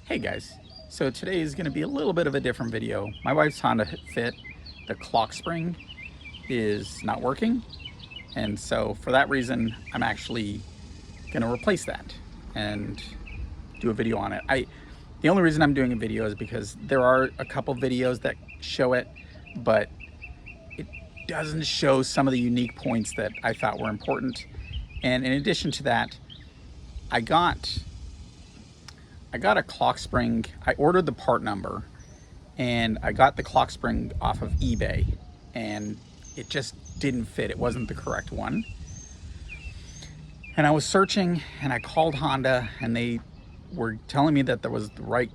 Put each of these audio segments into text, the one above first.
Hey guys, so today is going to be a little bit of a different video. My wife's Honda Fit, the clock spring is not working, and so for that reason I'm actually going to replace that and do a video on it. The only reason I'm doing a video is because there are a couple videos that show it, but it doesn't show some of the unique points that I thought were important. And in addition to that, I got a clock spring. I ordered the part number and I got the clock spring off of eBay and it just didn't fit. It wasn't the correct one. And I was searching and I called Honda and they were telling me that there was the right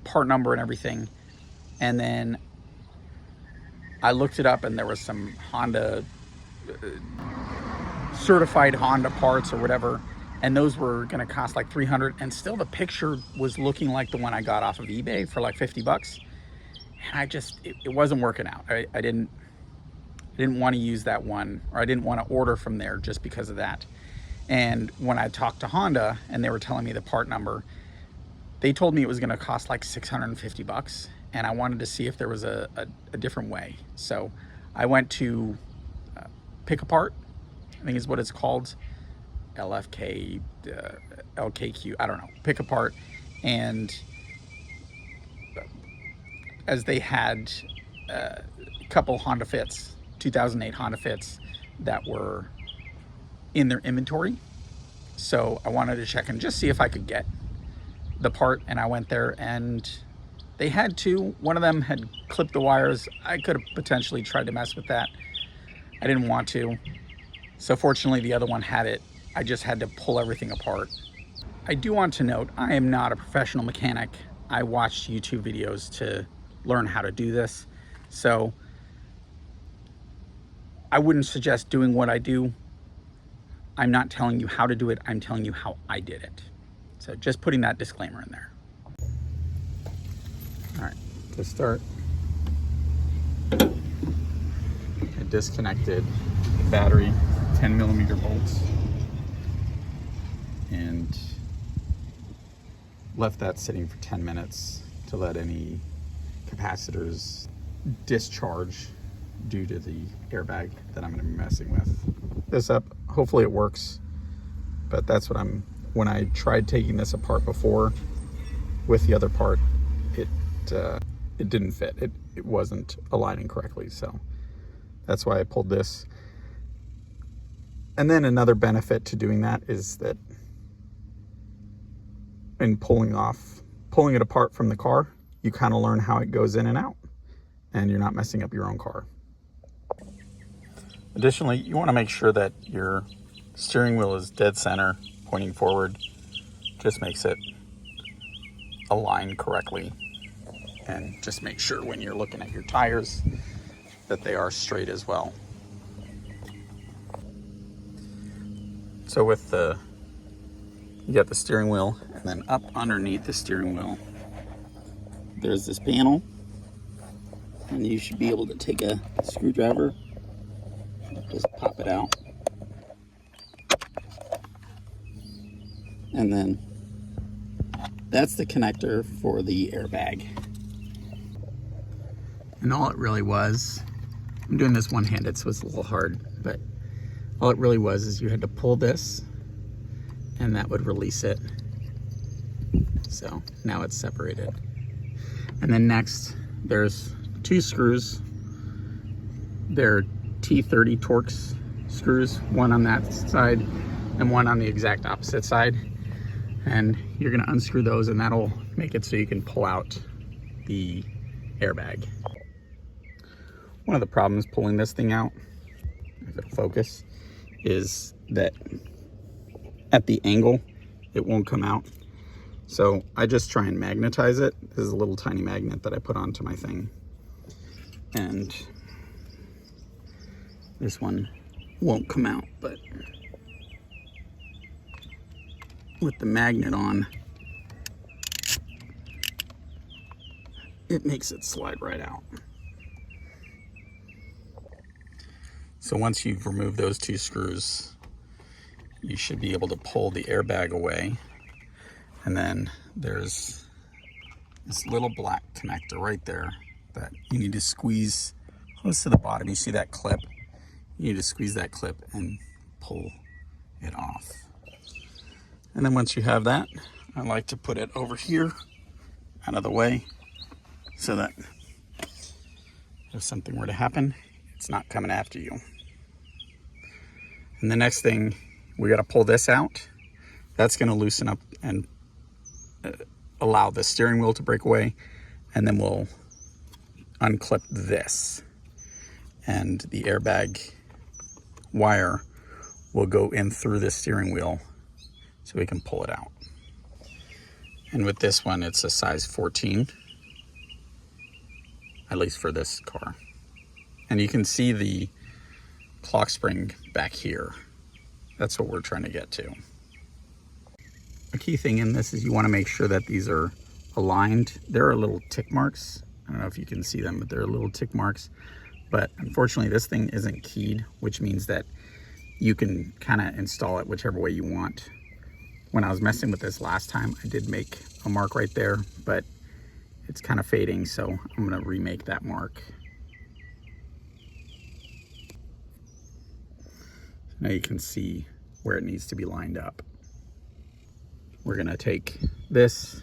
part number and everything. And then I looked it up and there was some Honda certified Honda parts or whatever, and those were going to cost like $300, and still the picture was looking like the one I got off of eBay for like 50 bucks. And it wasn't working out. I didn't want to use that one, or I didn't want to order from there just because of that. And when I talked to Honda and they were telling me the part number, they told me it was going to cost like 650 bucks, and I wanted to see if there was a different way. So I went to Pick a Part, I think is what it's called, LFK, LKQ, I don't know, Pick a Part. And as they had a couple Honda Fits, 2008 Honda Fits that were in their inventory. So I wanted to check and just see if I could get the part, and I went there and they had two. One of them had clipped the wires. I could have potentially tried to mess with that. I didn't want to. So fortunately the other one had it. I just had to pull everything apart. I do want to note, I am not a professional mechanic. I watched YouTube videos to learn how to do this. So I wouldn't suggest doing what I do. I'm not telling you how to do it. I'm telling you how I did it. So just putting that disclaimer in there. All right, to start, I disconnected the battery, 10mm bolts, and left that sitting for 10 minutes to let any capacitors discharge due to the airbag that I'm going to be messing with. This up, hopefully it works, but that's what when I tried taking this apart before with the other part, it didn't fit. It wasn't aligning correctly, so that's why I pulled this. And then another benefit to doing that is that in pulling it apart from the car, you kind of learn how it goes in and out, and you're not messing up your own car. Additionally, you want to make sure that your steering wheel is dead center, pointing forward. Just makes it align correctly. And just make sure when you're looking at your tires that they are straight as well. So you got the steering wheel, and then up underneath the steering wheel, there's this panel, and you should be able to take a screwdriver, just pop it out, and then that's the connector for the airbag. And all it really was, I'm doing this one-handed so it's a little hard, but all it really was is you had to pull this and that would release it. So now it's separated. And then next there's two screws. They're T30 Torx screws, one on that side and one on the exact opposite side. And you're gonna unscrew those, and that'll make it so you can pull out the airbag. One of the problems pulling this thing out, if it'll focus, is that at the angle, it won't come out. So I just try and magnetize it. This is a little tiny magnet that I put onto my thing. And this one won't come out, but with the magnet on, it makes it slide right out. So once you've removed those two screws, you should be able to pull the airbag away. And then there's this little black connector right there that you need to squeeze close to the bottom. You see that clip? You need to squeeze that clip and pull it off. And then once you have that, I like to put it over here out of the way so that if something were to happen, it's not coming after you. And the next thing, we got to pull this out. That's going to loosen up and allow the steering wheel to break away. And then we'll unclip this. And the airbag wire will go in through the steering wheel so we can pull it out. And with this one, it's a size 14, at least for this car. And you can see the clock spring back here. That's what we're trying to get to. A key thing in this is you want to make sure that these are aligned. There are little tick marks. I don't know if you can see them, but there are little tick marks. But unfortunately, this thing isn't keyed, which means that you can kind of install it whichever way you want. When I was messing with this last time, I did make a mark right there, but it's kind of fading, so I'm going to remake that mark. Now you can see where it needs to be lined up. We're going to take this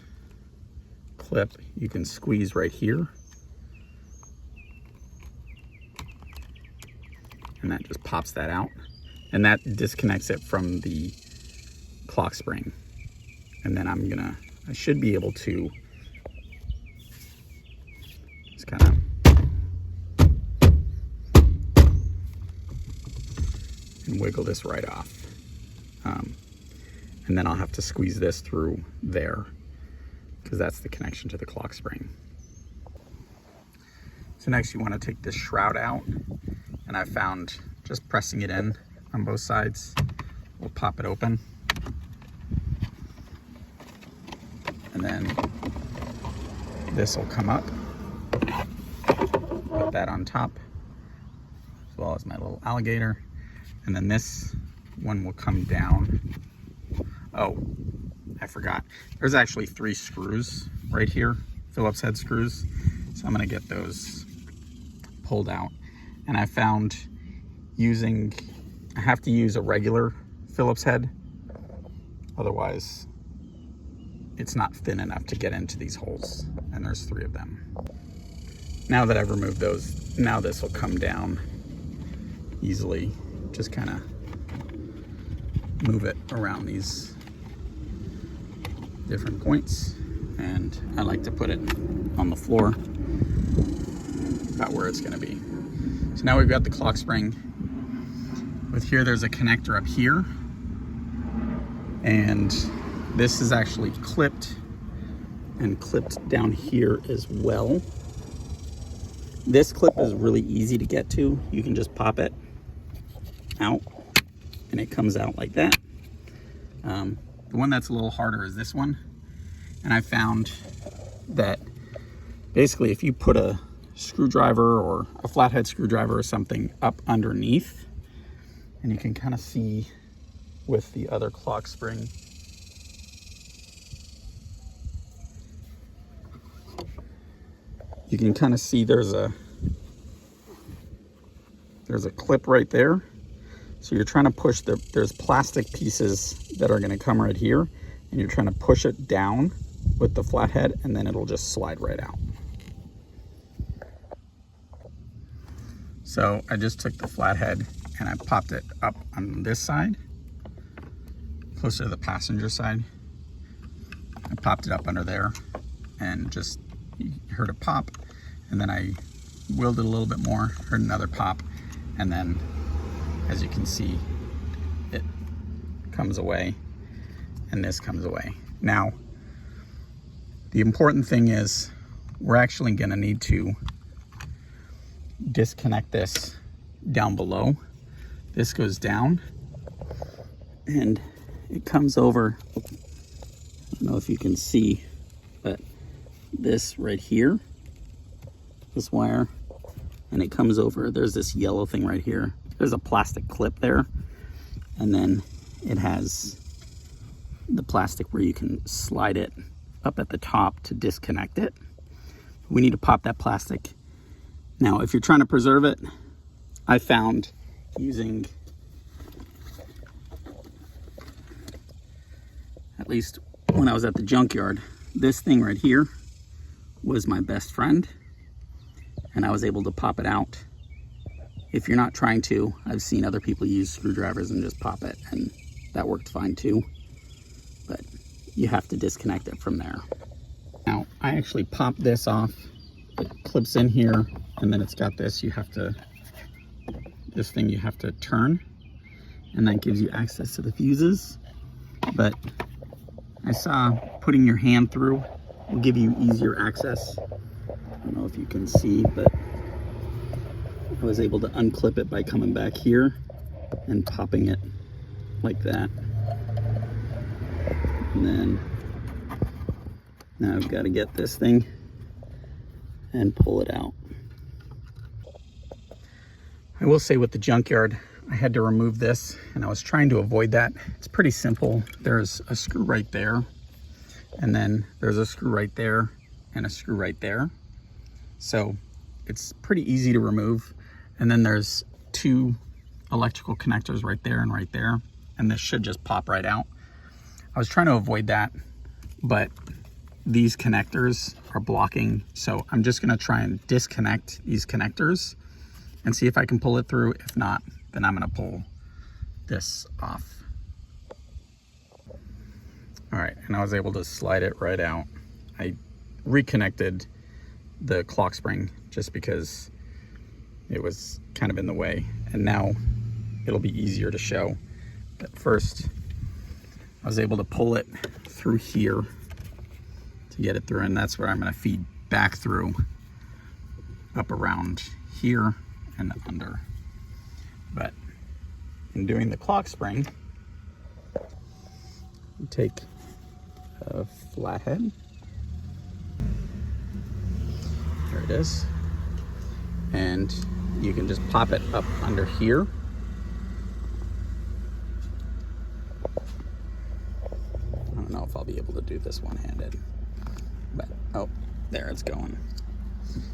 clip, you can squeeze right here, and that just pops that out, and that disconnects it from the clock spring. And then I should be able to just kind of and wiggle this right off. And then I'll have to squeeze this through there because that's the connection to the clock spring. So next you want to take this shroud out, and I found just pressing it in on both sides will pop it open. And then this will come up, put that on top, as well as my little alligator. And then this one will come down. Oh, I forgot. There's actually 3 screws right here, Phillips head screws. So I'm gonna get those pulled out. And I found I have to use a regular Phillips head, otherwise it's not thin enough to get into these holes, and there's 3 of them. Now that I've removed those, now this will come down easily. Just kind of move it around these different points, and I like to put it on the floor about where it's going to be. So now we've got the clock spring. With here, there's a connector up here, and this is actually clipped and clipped down here as well. This clip is really easy to get to. You can just pop it out and it comes out like that. The one that's a little harder is this one. And I found that basically if you put a screwdriver or a flathead screwdriver or something up underneath, and you can kind of see with the other clock spring, you can kind of see there's a clip right there. So you're trying to push there's plastic pieces that are going to come right here, and you're trying to push it down with the flathead, and then it'll just slide right out. So I just took the flathead and I popped it up on this side, closer to the passenger side. I popped it up under there, and just you heard a pop, and then I wheeled it a little bit more, heard another pop, and then as you can see, it comes away and this comes away. Now, the important thing is we're actually going to need to disconnect this down below. This goes down and it comes over, I don't know if you can see, but this right here, this wire, and it comes over, there's this yellow thing right here. There's a plastic clip there, and then it has the plastic where you can slide it up at the top to disconnect it. We need to pop that plastic. Now, if you're trying to preserve it, I found using, at least when I was at the junkyard, this thing right here was my best friend, and I was able to pop it out. If you're not trying to, I've seen other people use screwdrivers and just pop it, and that worked fine too, but you have to disconnect it from there. Now, I actually popped this off. It clips in here, and then it's got this, this thing you have to turn, and that gives you access to the fuses. But I saw putting your hand through will give you easier access. I don't know if you can see, but I was able to unclip it by coming back here and popping it like that. And then now I've got to get this thing and pull it out. I will say with the junkyard, I had to remove this, and I was trying to avoid that. It's pretty simple. There's a screw right there, and then there's a screw right there, and a screw right there. So it's pretty easy to remove. And then there's two electrical connectors right there and right there, and this should just pop right out. I was trying to avoid that, but these connectors are blocking, so I'm just gonna try and disconnect these connectors and see if I can pull it through. If not, then I'm gonna pull this off. All right, and I was able to slide it right out. I reconnected the clock spring just because it was kind of in the way, and now it'll be easier to show. But first, I was able to pull it through here to get it through, and that's where I'm gonna feed back through, up around here and under. But in doing the clock spring, you take a flathead. There it is. And you can just pop it up under here. I don't know if I'll be able to do this one-handed, but oh, there it's going.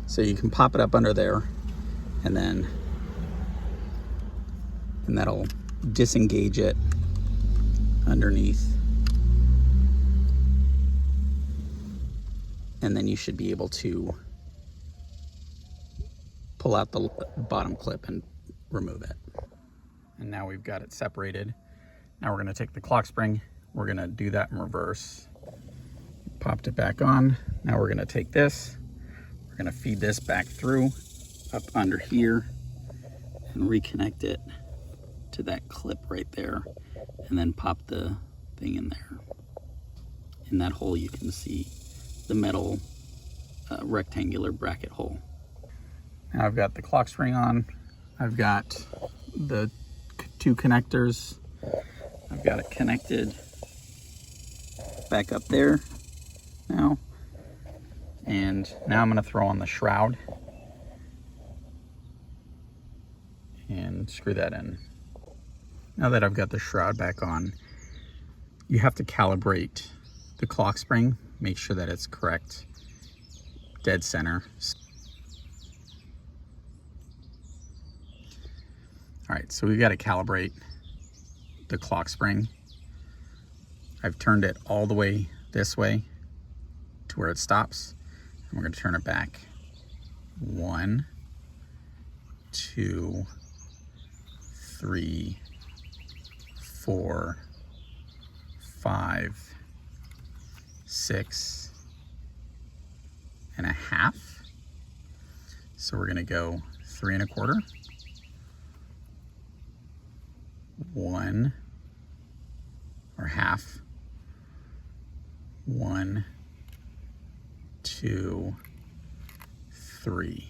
So you can pop it up under there, and that'll disengage it underneath. And then you should be able to pull out the bottom clip and remove it. And now we've got it separated. Now we're gonna take the clock spring, we're gonna do that in reverse. Popped it back on. Now we're gonna take this, we're gonna feed this back through, up under here, and reconnect it to that clip right there, and then pop the thing in there. In that hole you can see the metal rectangular bracket hole. Now I've got the clock spring on, I've got the two connectors, I've got it connected back up there now, and now I'm going to throw on the shroud and screw that in. Now that I've got the shroud back on, you have to calibrate the clock spring, make sure that it's correct, dead center. All right, so we've got to calibrate the clock spring. I've turned it all the way this way to where it stops, and we're going to turn it back. 1, 2, 3, 4, 5, 6 and a half. So we're going to go 3 1/4. 1 or half. 1, 2, 3.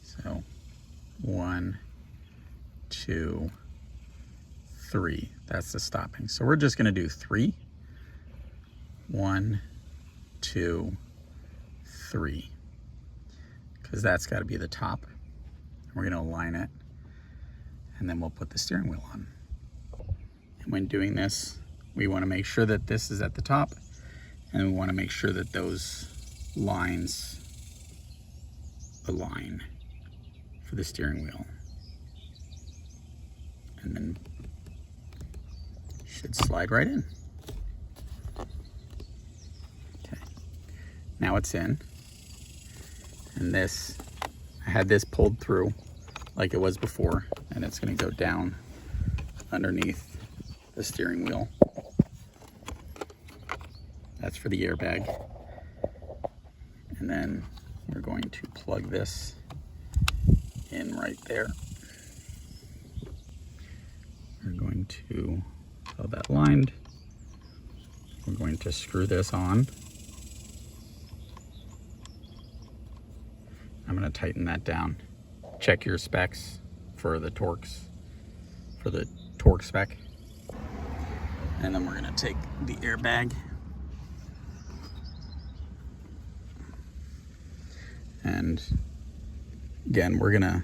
So 1, 2, 3. That's the stopping. So we're just going to do 3. 1, 2, 3. Because that's got to be the top. We're going to align it, and then we'll put the steering wheel on. And when doing this, we want to make sure that this is at the top, and we want to make sure that those lines align for the steering wheel. And then should slide right in. Okay, now it's in. And this, I had this pulled through like it was before, and it's going to go down underneath the steering wheel. That's for the airbag. And then we're going to plug this in right there. We're going to have that lined. We're going to screw this on. I'm going to tighten that down. Check your specs for the torques, for the torque spec. And then we're going to take the airbag and again, we're going to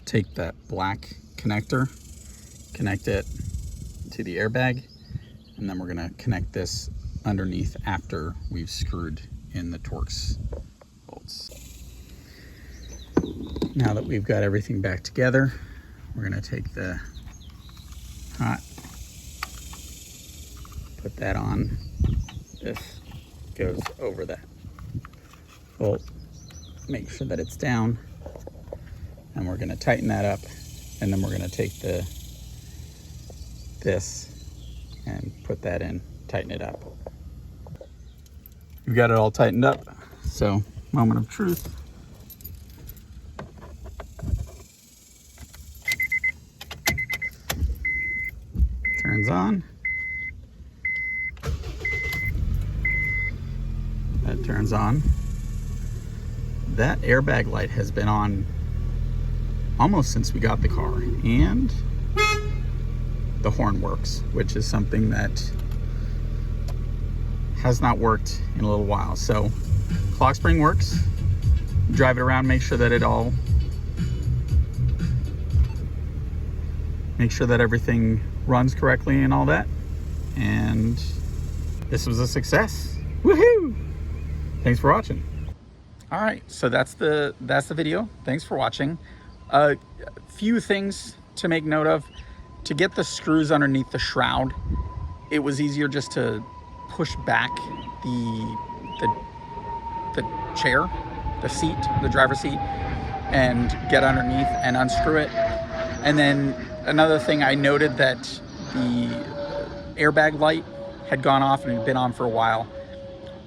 take that black connector, connect it to the airbag, and then we're going to connect this underneath after we've screwed in the Torx bolts. Now that we've got everything back together, we're going to take the hot, put that on. This goes over that bolt. Make sure that it's down, and we're going to tighten that up, and then we're going to take this and put that in, tighten it up. We've got it all tightened up, so moment of truth. Turns on. That turns on. That airbag light has been on almost since we got the car, and the horn works, which is something that has not worked in a little while. So clock spring works. Drive it around, make sure that make sure that everything runs correctly and all that. And this was a success. Woohoo! Thanks for watching. All right, so that's the video. Thanks for watching. A few things to make note of. To get the screws underneath the shroud, it was easier just to push back the chair, the seat, the driver's seat, and get underneath and unscrew it. And then another thing, I noted that the airbag light had gone off and had been on for a while.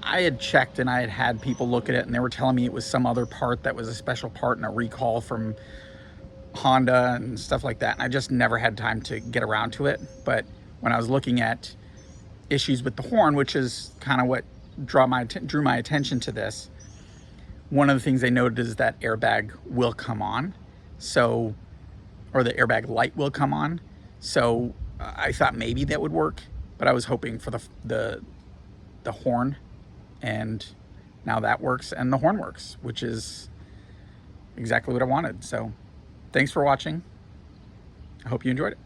I had checked and I had had people look at it, and they were telling me it was some other part that was a special part and a recall from Honda and stuff like that. And I just never had time to get around to it. But when I was looking at issues with the horn, which is kind of what drew my attention to this, one of the things they noted is that airbag will come on, so, or the airbag light will come on. So I thought maybe that would work, but I was hoping for the horn, and now that works and the horn works, which is exactly what I wanted. So thanks for watching. I hope you enjoyed it.